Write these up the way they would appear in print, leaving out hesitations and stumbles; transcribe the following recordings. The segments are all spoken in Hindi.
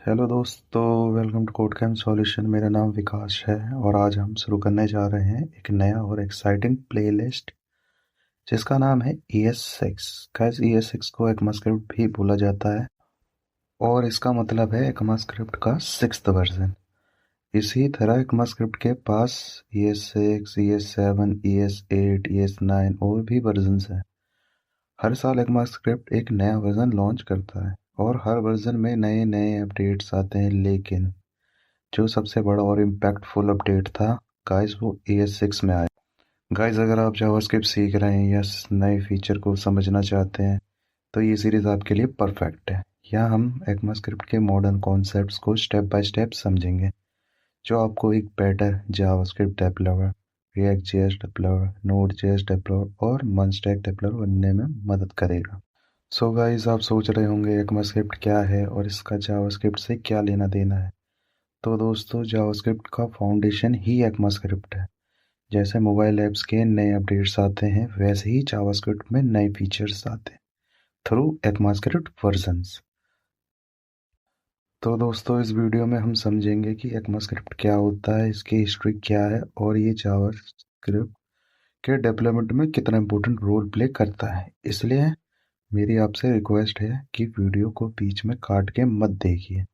हेलो दोस्तों, welcome to Code Camp Solution. मेरा नाम विकास है और आज हम शुरू करने जा रहे हैं एक नया और एक्साइटिंग प्लेलिस्ट जिसका नाम है ES6। गाइस, ES6 को ECMAScript भी बोला जाता है और इसका मतलब है ECMAScript का 6th वर्जन। इसी तरह ECMAScript के पास ES6, ES7, ES8, ES9 और भी वर्जन्स हैं। हर साल ECMAScript एक नया वर्जन लॉन्च करता है और हर वर्जन में नए नए अपडेट्स आते हैं, लेकिन जो सबसे बड़ा और इम्पैक्टफुल अपडेट था गाइस वो ES6 में आया। गाइस, अगर आप जावास्क्रिप्ट सीख रहे हैं या नए फीचर को समझना चाहते हैं तो ये सीरीज आपके लिए परफेक्ट है। यहाँ हम ECMAScript के मॉडर्न कॉन्सेप्ट्स को स्टेप बाय स्टेप समझेंगे, जो आपको एक better JavaScript developer, react JS developer, node JS developer और मंस्टैक डेवलपर बनने में मदद करेगा। सो गाइस, आप सोच रहे होंगे ECMAScript क्या है और इसका जावास्क्रिप्ट से क्या लेना देना है। तो दोस्तों, जावास्क्रिप्ट का फाउंडेशन ही ECMAScript है। जैसे मोबाइल ऐप्स के नए अपडेट्स आते हैं, वैसे ही जावास्क्रिप्ट में नए फीचर्स आते हैं थ्रू ECMAScript वर्जन्स। तो दोस्तों, इस वीडियो में हम समझेंगे कि ECMAScript क्या होता है, इसकी हिस्ट्री क्या है और ये जावास्क्रिप्ट के डेवलपमेंट में कितना इंपॉर्टेंट रोल प्ले करता है। इसलिए मेरी आपसे रिक्वेस्ट है कि वीडियो को बीच में काट के मत देखिए,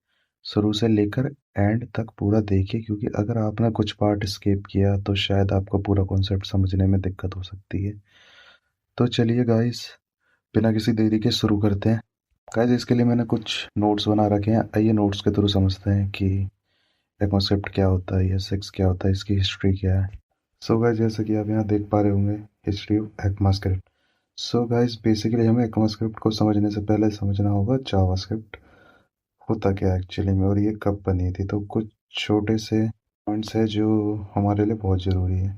शुरू से लेकर एंड तक पूरा देखिए, क्योंकि अगर आपने कुछ पार्ट स्किप किया तो शायद आपको पूरा कॉन्सेप्ट समझने में दिक्कत हो सकती है। तो चलिए गाइस, बिना किसी देरी के शुरू करते हैं। गाइस, इसके लिए मैंने कुछ नोट्स बना रखे हैं। आइए नोट्स के थ्रू समझते हैं कि ECMAScript क्या होता है, ES6 क्या होता है, इसकी हिस्ट्री क्या है। सो गाइस, जैसे कि आप यहाँ देख पा रहे होंगे, history of ECMAScript। So guys, basically हमें ECMAScript को समझने से पहले समझना होगा जावास्क्रिप्ट होता क्या एक्चुअली में और ये कब बनी थी। तो कुछ छोटे से पॉइंट्स है जो हमारे लिए बहुत ज़रूरी है।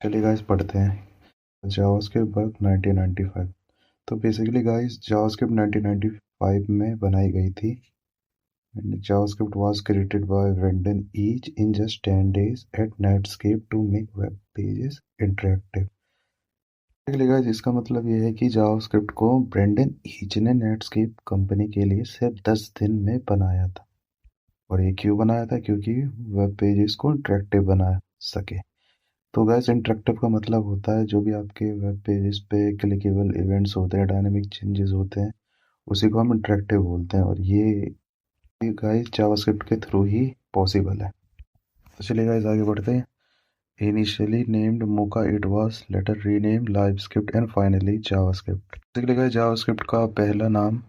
चलिए गाइस, पढ़ते हैं। JavaScript birth 1995। तो बेसिकली गाइस, जावास्क्रिप्ट 1995 में बनाई गई थी। JavaScript was created by Brendan Eich in just 10 days at Netscape to make web pages interactive। Basically guys, इसका मतलब ये है कि जावास्क्रिप्ट को ब्रेंडन ईच ने नेटस्केप कंपनी के लिए सिर्फ 10 दिन में बनाया था। और ये क्यों बनाया था? क्योंकि वेब पेजेस को इंटरेक्टिव बना सके। तो गैस, इंटरेक्टिव का मतलब होता है जो भी आपके वेब पेजेस पे क्लिकेबल इवेंट्स होते हैं, डायनेमिक चेंजेस होते हैं, उसी को हम इंटरेक्टिव बोलते हैं। और ये गाइस जावास्क्रिप्ट के थ्रू ही पॉसिबल है। तो चलिए गाइस, आगे बढ़ते हैं। Initially named Mocha, it was later renamed LiveScript and finally JavaScript. Basically guys, JavaScript का पहला नाम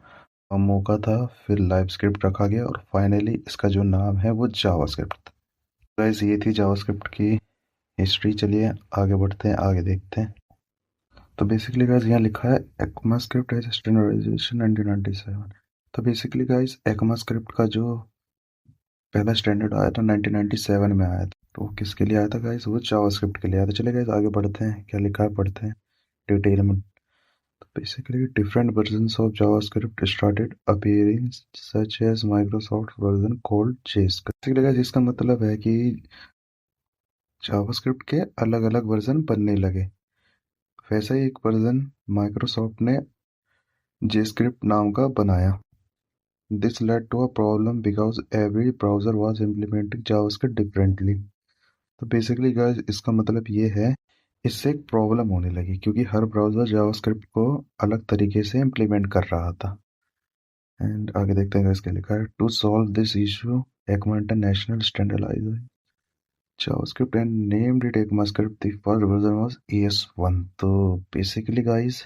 मोका था, फिर लाइवस्क्रिप्ट रखा गया और फाइनली इसका जो नाम है वो जावास्क्रिप्ट था। गाइस, ये थी जावास्क्रिप्ट की हिस्ट्री। चलिए आगे बढ़ते हैं, आगे देखते हैं। तो बेसिकली गाइस, यहाँ लिखा है ECMAScript एज स्टैंडर्डाइजेशन 1997। तो बेसिकली गाइस, ECMAScript का जो पहला स्टैंडर्ड आया था 1997 में आया था। तो वो किसके लिए आया था गाइस? वो जावास्क्रिप्ट के लिए आया था। चलिए गाइस, आगे बढ़ते हैं, क्या लिखा है पढ़ते हैं डिटेल में। तो basically different versions of JavaScript started appearing such as Microsoft version called JScript। Basically guys, इसका मतलब है कि जावास्क्रिप्ट के अलग अलग वर्जन बनने लगे। वैसा ही एक वर्जन माइक्रोसॉफ्ट ने JScript नाम का बनाया। This led to a problem because every browser was implementing JavaScript differently. तो बेसिकली गाइस, इसका मतलब ये है, इससे एक प्रॉब्लम होने लगी क्योंकि हर ब्राउजर जावास्क्रिप्ट को अलग तरीके से इम्प्लीमेंट कर रहा था। एंड आगे देखते हैं गाइस, क्या लिखा है। To solve this issue, ECMA international standardized JavaScript and named it ECMAScript. The first version was ES1। तो बेसिकली गाइस,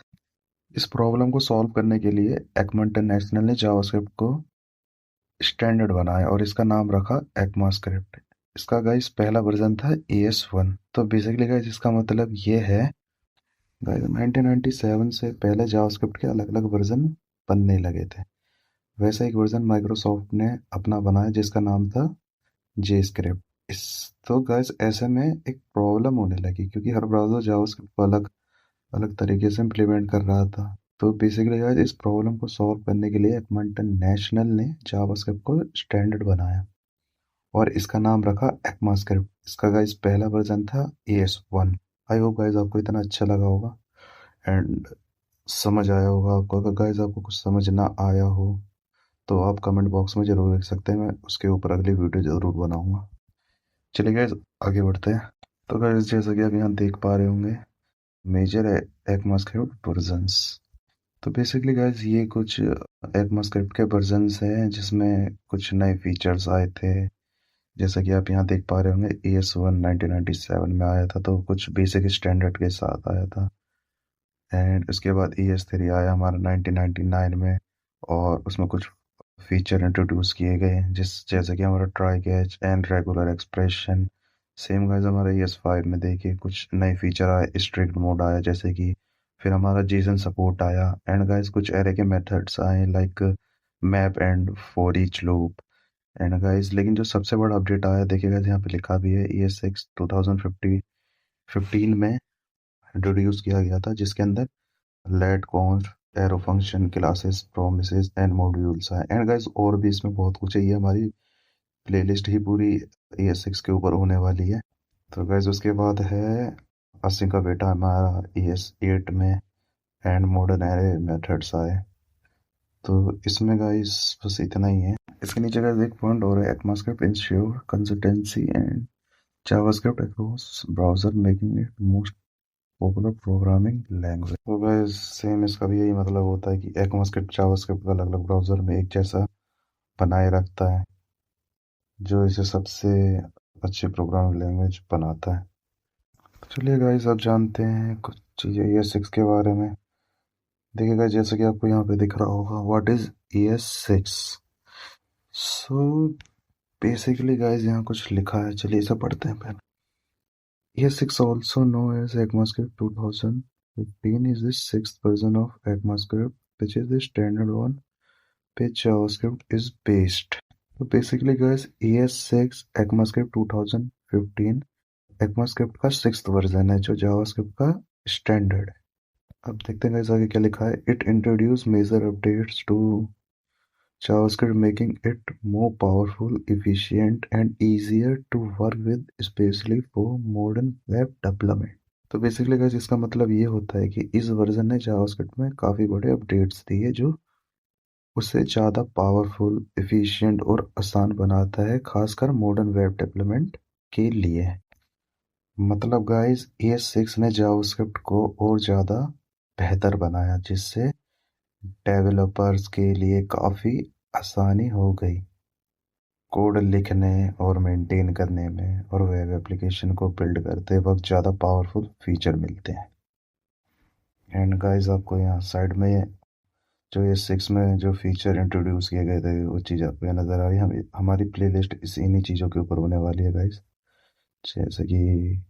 इस प्रॉब्लम को सॉल्व करने के लिए ECMA इंटरनेशनल ने जावास्क्रिप्ट को स्टैंडर्ड बनाया और इसका नाम रखा ECMAScript। इसका गाइस पहला वर्जन था ES1। तो बेसिकली गाइस, इसका मतलब ये है गाइस, 1997 से पहले जावास्क्रिप्ट के अलग अलग वर्जन बनने लगे थे। वैसा एक वर्जन माइक्रोसॉफ्ट ने अपना बनाया जिसका नाम था JScript। इस तो गाइस, ऐसे में एक प्रॉब्लम होने लगी क्योंकि हर ब्राउज़र जावास्क्रिप्ट को अलग अलग तरीके से इम्प्लीमेंट कर रहा था। तो बेसिकली गाइस, इस प्रॉब्लम को सॉल्व करने के लिए ECMA इंटरनेशनल ने जावास्क्रिप्ट को स्टैंडर्ड बनाया और इसका नाम रखा ECMAScript। इसका गाइस पहला वर्जन था ES1। आई होप गाइस आपको इतना अच्छा लगा होगा एंड समझ आया होगा आपको। अगर गाइस आपको कुछ समझ ना आया हो तो आप कमेंट बॉक्स में ज़रूर लिख सकते हैं, मैं उसके ऊपर अगली वीडियो ज़रूर बनाऊंगा। चलिए गाइस आगे बढ़ते हैं। तो गाइस जैसा कि आप यहाँ देख पा रहे होंगे, मेजर ECMAScript वर्जन्स। तो बेसिकली गाइस ये कुछ ECMAScript के वर्जन्स हैं जिसमें कुछ नए फीचर्स आए थे। जैसा कि आप यहाँ देख पा रहे होंगे, ES1 1997 में आया था, तो कुछ बेसिक स्टैंडर्ड के साथ आया था। एंड उसके बाद ES3 आया हमारा 1999 में, और उसमें कुछ फीचर इंट्रोड्यूस किए गए जैसे कि हमारा try catch and regular expression. Same guys हमारा ES5 में देखिए कुछ नए फीचर आए, स्ट्रिक्ट मोड आया जैसे कि, फिर हमारा JSON सपोर्ट आया, एंड गाइस कुछ एरे के मेथड्स आए like map and for each loop. And guys लेकिन जो सबसे बड़ा अपडेट आया, देखिए गाइस यहाँ पे लिखा भी है, ES6 2015 में इंट्रोड्यूस किया गया था, जिसके अंदर let const arrow function classes promises and modules हैं। एंड गाइस और भी इसमें बहुत कुछ है, ये हमारी प्लेलिस्ट ही पूरी ES6 के ऊपर होने वाली है। तो गाइस उसके बाद है अस्सी का बेटा हमारा ES8 में, एंड मॉडर्न एरे मेथड्स आए। तो इसमें गाइस बस इतना ही है। इसके नीचे गाइस एक पॉइंट और है, ECMAScript ensure consistency and JavaScript across browser making it most popular programming language. तो गाइस सेम इसका भी यही मतलब होता है कि ECMAScript जावास्क्रिप्ट का अलग अलग ब्राउजर में एक जैसा बनाए रखता है, जो इसे सबसे अच्छी प्रोग्रामिंग लैंग्वेज बनाता है। तो चलिए गाइस अब जानते हैं कुछ चीज़ें ES6 के बारे में। देखिए गाइस जैसे कि आपको यहाँ पे दिख रहा होगा, what is ES6। So basically guys यहाँ कुछ लिखा है, चलिए इसे पढ़ते हैं पहले। ES6 also known as ECMAScript 2015 is the sixth version of ECMAScript, which is the standard one which JavaScript is based. तो basically guys ES6 ECMAScript 2015 ECMAScript का सिक्स्थ वर्जन है जो जावास्क्रिप्ट का स्टैंडर्ड है। अब देखते हैं गाइस आगे क्या लिखा है। It introduce major updates to JavaScript making it more powerful, efficient and easier to work with, especially for modern web development। तो बेसिकली गाइस इसका मतलब ये होता है कि इस वर्जन ने जावास्क्रिप्ट में काफ़ी बड़े अपडेट्स दिए जो उसे ज़्यादा पावरफुल, एफिशिएंट और आसान बनाता है, खासकर मॉडर्न वेब डेवलपमेंट के लिए। मतलब गाइस ES6 ने जावास्क्रिप्ट को और ज़्यादा बेहतर बनाया, जिससे डेवलपर्स के लिए काफ़ी आसानी हो गई कोड लिखने और मेंटेन करने में, और वेब एप्लीकेशन को बिल्ड करते वक्त ज़्यादा पावरफुल फीचर मिलते हैं। एंड गाइस आपको यहाँ साइड में जो ये सिक्स में जो फीचर इंट्रोड्यूस किए गए थे वो चीज़ आपको यहाँ नज़र आ रही है। हमारी प्लेलिस्ट इन्हीं चीज़ों के ऊपर होने वाली है गाइस, जैसे कि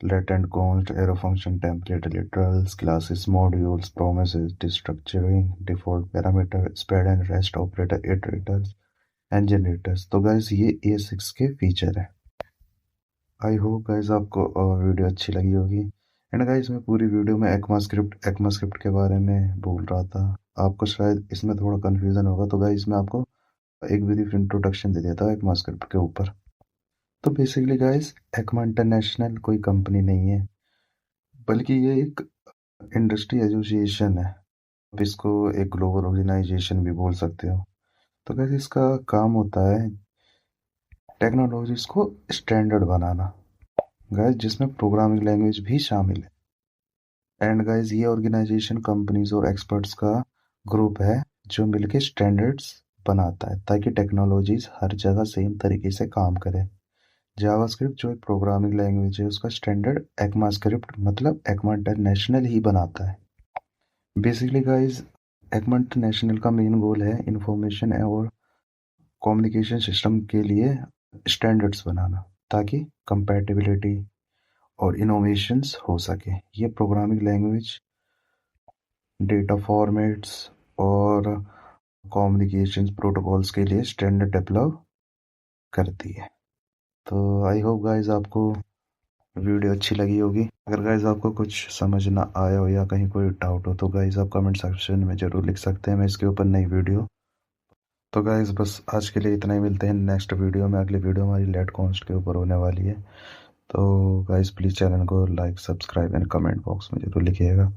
let and const, arrow function, template, literals, classes, modules, promises, destructuring, default parameter, spread and rest operator, iterators and generators। तो गाइस ये ES6 के फीचर है। आई होप गाइस आपको वीडियो अच्छी लगी होगी। एंड गाइस मैं पूरी वीडियो में ECMAScript के बारे में बोल रहा था, आपको शायद इसमें थोड़ा कन्फ्यूज़न होगा, तो गाइस मैं आपको एक ब्रीफ इंट्रोडक्शन दे देता हूँ ECMAScript के ऊपर। तो बेसिकली गाइस ECMA इंटरनेशनल कोई कंपनी नहीं है, बल्कि ये एक इंडस्ट्री एसोसिएशन है। आप इसको एक ग्लोबल ऑर्गेनाइजेशन भी बोल सकते हो। तो कैसे इसका काम होता है, टेक्नोलॉजीज को स्टैंडर्ड बनाना गाइस, जिसमें प्रोग्रामिंग लैंग्वेज भी शामिल है। एंड गाइस ये ऑर्गेनाइजेशन कंपनीज और एक्सपर्ट्स का ग्रुप है जो मिलके स्टैंडर्ड्स बनाता है ताकि टेक्नोलॉजीज हर जगह सेम तरीके से काम करे। जावास्क्रिप्ट जो एक प्रोग्रामिंग लैंग्वेज है, उसका स्टैंडर्ड ECMAScript मतलब ECMA इंटरनेशनल ही बनाता है। बेसिकली गाइस ECMA इंटरनेशनल का मेन गोल है इंफॉर्मेशन और कम्युनिकेशन सिस्टम के लिए स्टैंडर्ड्स बनाना, ताकि कंपैटिबिलिटी और इनोवेशंस हो सके। ये प्रोग्रामिंग लैंग्वेज, डेटा फॉर्मेट्स और कम्युनिकेशन प्रोटोकॉल्स के लिए स्टैंडर्ड डेवलप करती है। तो आई होप गाइस आपको वीडियो अच्छी लगी होगी। अगर गाइस आपको कुछ समझ ना आया हो या कहीं कोई डाउट हो तो गाइस आप कमेंट सेक्शन में ज़रूर लिख सकते हैं, मैं इसके ऊपर नई वीडियो। तो गाइस बस आज के लिए इतना ही, मिलते हैं नेक्स्ट वीडियो में। अगली वीडियो हमारी लेट कॉन्स्ट के ऊपर होने वाली है। तो गाइस प्लीज़ चैनल को like, subscribe and comment box में ज़रूर लिखिएगा।